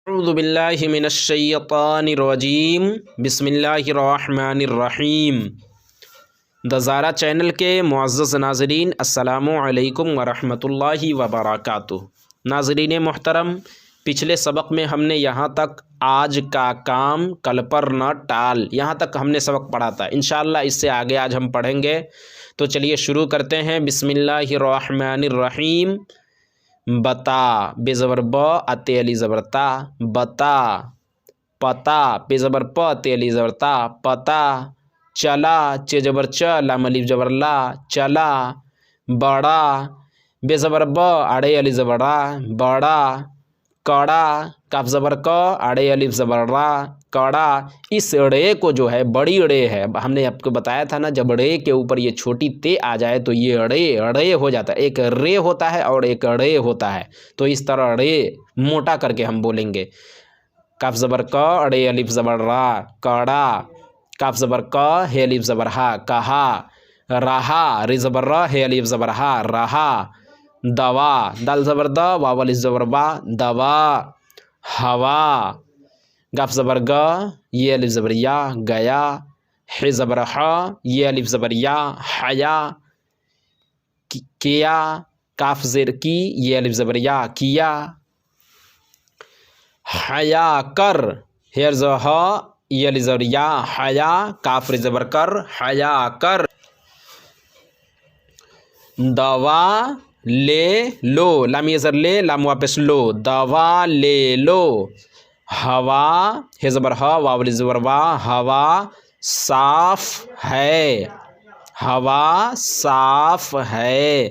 औज़ुबिल्लाहि मिनश्शैतानिर्रजीम बिस्मिल्लाहिर्रहमानिर्रहीम। The Zaara channel के मुअज़्ज़ज़ नाज़रीन, अस्सलामु अलैकुम वरहमतुल्लाहि वबरकातुहू। नाज़रीन मोहतरम, पिछले सबक में हमने यहाँ तक आज का काम कल पर न टाल, यहाँ तक हमने सबक पढ़ा था। इंशाअल्लाह इससे आगे आज हम पढ़ेंगे। तो चलिए शुरू करते हैं। बिस्मिल्लाहिर्रहमानिर्रहीम। बता बे ज़बर ब अते अली ज़बर ता, बता। पता पे ज़बर प ते अली ज़बर ता, पता। चला चे ज़बर च लाम अलिफ ज़बर ला, चला। बड़ा बे ज़बर ब आड़े अलिफ ज़बर रा, बड़ा। कड़ा काफ ज़बर क आड़े अलिफ ज़बर रा, कड़ा। इस ड़े को जो है बड़ी ड़े है, हमने आपको बताया था ना, जब ड़े के ऊपर ये छोटी ते आ जाए तो ये ड़े हो जाता है। एक रे होता है और एक ड़े होता है, तो इस तरह ड़े मोटा करके हम बोलेंगे। काफ ज़बर क अड़े अलिफ ज़बर रा, कड़ा। काफ ज़बर क हे अलिफ ज़बर हा, कहा। रहा रे ज़बर र हे अलिफ ज़बर हा, रहा। दवा दाल ज़बर द वाव अलिफ ज़बर बा, दवा। हवा गाफ ज़बर ग ये अलिफ ज़बर या, गया। हे ज़बर ह ये अलिफ ज़बर या, हया। किया काफ ज़ेर की ये अलिफ ज़बर या, किया। हया कर हेर ज़ ह ये अलिफ ज़बर या, हया। काफ रे ज़बर कर, हया कर। दवा ले लो लाम ये ज़र ले लाम वापस लो, दवा ले लो। हवा हे ज़बर ह वाव अलिफ ज़बर वा, हवा। साफ है, हवा साफ है।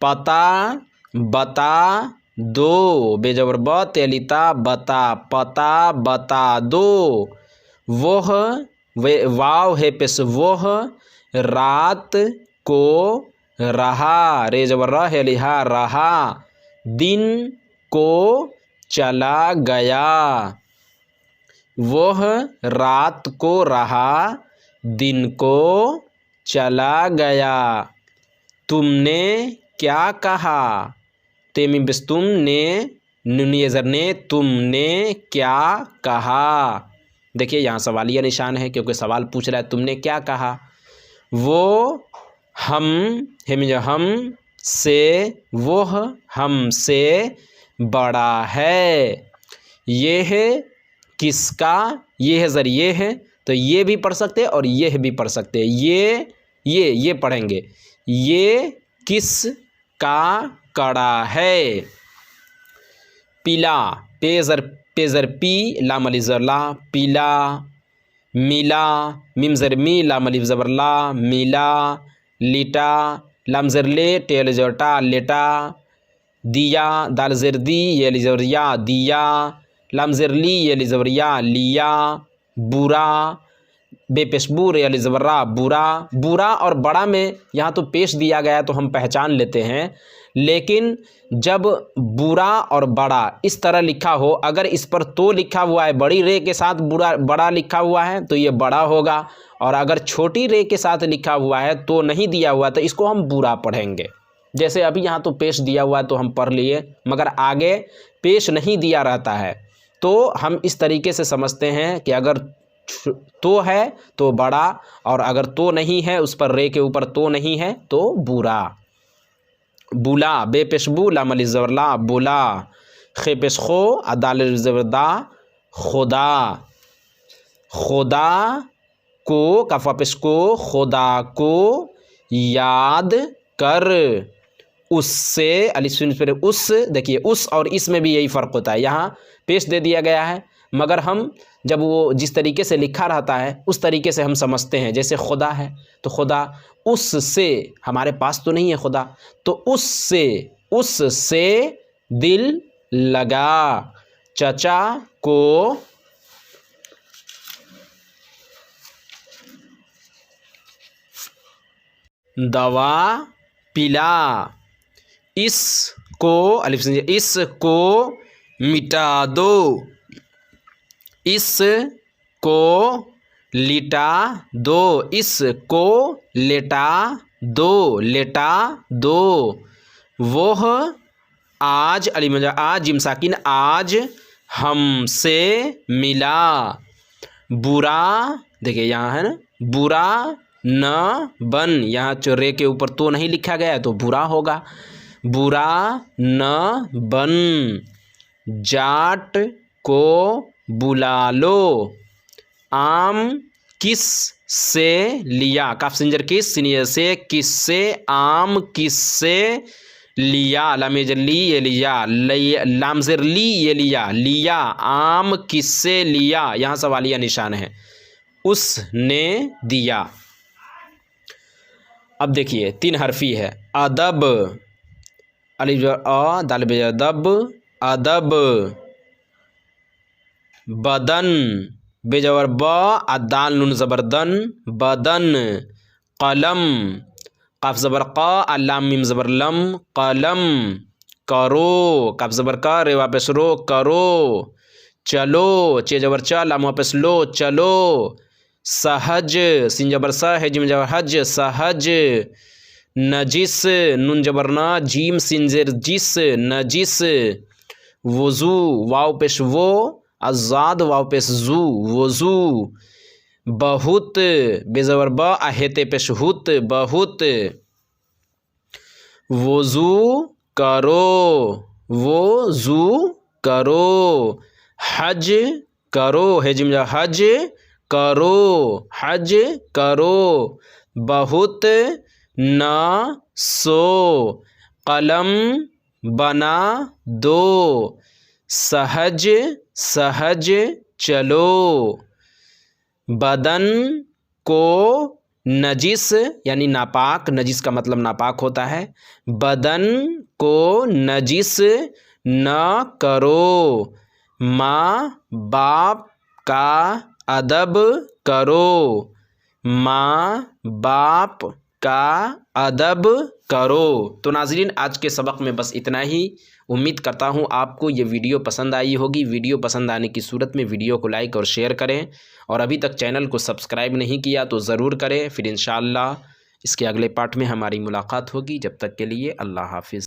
पता बता दो बे ज़बर ब ते अली ता, बता। पता बता दो। वह वाव है पेश वह रात को रहा, रे ज़बर र है लिहा, रहा। दिन को चला गया, वह रात को रहा, दिन को चला गया। तुमने क्या कहा, तेमी बिस तुमने नुनिये ज़र ने, तुमने क्या कहा। देखिए यहाँ सवालिया निशान है, क्योंकि सवाल पूछ रहा है तुमने क्या कहा। वो हम हम से, वह हमसे बड़ा है। ये है किसका, ये है ज़र ये है, तो ये भी पढ़ सकते हैं और ये भी पढ़ सकते हैं। ये पढ़ेंगे। ये किस का कड़ा है। पीला पे ज़र पी लाम अलिफ ज़बर ला, पीला। मिला मीम ज़र मी लाम अलिफ ज़बर ला, मिला। लिटा लाम ज़र ले टे अलिफ ज़बर टा, लेटा। दिया दाल ज़र दी ये अलिफ ज़बर या, दिया। लाम ज़र ली ये अलिफ ज़बर या, लिया। बुरा बेपेशबू रे अलिफ ज़बर रा, बुरा। बुरा और बड़ा में यहाँ तो पेश दिया गया तो हम पहचान लेते हैं, लेकिन जब बुरा और बड़ा इस तरह लिखा हो, अगर इस पर तो लिखा हुआ है बड़ी रे के साथ बड़ा लिखा हुआ है तो ये बड़ा होगा, और अगर छोटी रे के साथ लिखा हुआ है तो नहीं दिया हुआ तो इसको हम बुरा पढ़ेंगे। जैसे अभी यहाँ तो पेश दिया हुआ है तो हम पढ़ लिए, मगर आगे पेश नहीं दिया रहता है तो हम इस तरीके से समझते हैं कि अगर तो है तो बड़ा, और अगर तो नहीं है, उस पर रे के ऊपर तो नहीं है तो बुरा। बुला बेपेशबू लाम अलिफ ज़बर ला, बुला। खे पेश खो अदाल अलिफ ज़बर दा, खुदा। खुदा को कफा पेश को, खुदा को याद कर। उससे अलिफ सुन पर उस, देखिए उस और इस में भी यही फ़र्क होता है। यहाँ पेश दे दिया गया है, मगर हम जब वो जिस तरीके से लिखा रहता है उस तरीके से हम समझते हैं। जैसे खुदा है तो खुदा उससे, हमारे पास तो नहीं है खुदा, तो उससे दिल लगा। चचा को दवा पिला। इसको अलिफ से इसको मिटा दो, इसको लिटा दो, इसको लेटा दो, लेटा दो। वह आज अली मजा आज जिम साकिन आज हमसे मिला। बुरा देखिए यहाँ है ना, बुरा न बन, यहाँ रे के ऊपर तो नहीं लिखा गया है तो बुरा होगा। बुरा न बन। जाट को बुला लो। आम किस से लिया, काफ सिंजर किस सीनियर से, किससे, आम किससे लिया, लामेजर ली ये लिया, लामजर ली ये लिया, लिया आम किससे लिया, यहाँ सवालिया निशान है, उसने दिया। अब देखिए 3 हरफी है। अदब, अलिफ अ दाल बेजा दब, अदब। बदन बेजबर ब अदाल नून ज़बरदन, बदन। कलम काफ ज़बर क अल्लाम मीम ज़बर लम, कलम। करो काफ ज़बर का रे वापस रो, करो। चलो चे जबर च लाम वापस लो, चलो। सहज सिन जबर स है जिम जबर हज, सहज। नजिस नून जबर न जीम सिन ज़ेर जिस, नजिस। वज़ू वाव पेश वो आज़ाद वाव पेश जू, वज़ू। बहुत बेजबर ब आहेते पेश हुत, बहुत। वज़ू करो, वज़ू करो। हज करो है जिम हज करो, हज करो। बहुत न सो कलम बना दो। सहज सहज चलो। बदन को नजिस यानी नापाक, नजिस का मतलब नापाक होता है, बदन को नजिस न करो। माँ बाप का अदब करो, माँ बाप का अदब करो। तो नाज़रीन आज के सबक में बस इतना ही। उम्मीद करता हूँ आपको ये वीडियो पसंद आई होगी। वीडियो पसंद आने की सूरत में वीडियो को लाइक और शेयर करें, और अभी तक चैनल को सब्सक्राइब नहीं किया तो ज़रूर करें। फिर इंशाअल्लाह इसके अगले पार्ट में हमारी मुलाकात होगी। जब तक के लिए अल्लाह हाफिज़।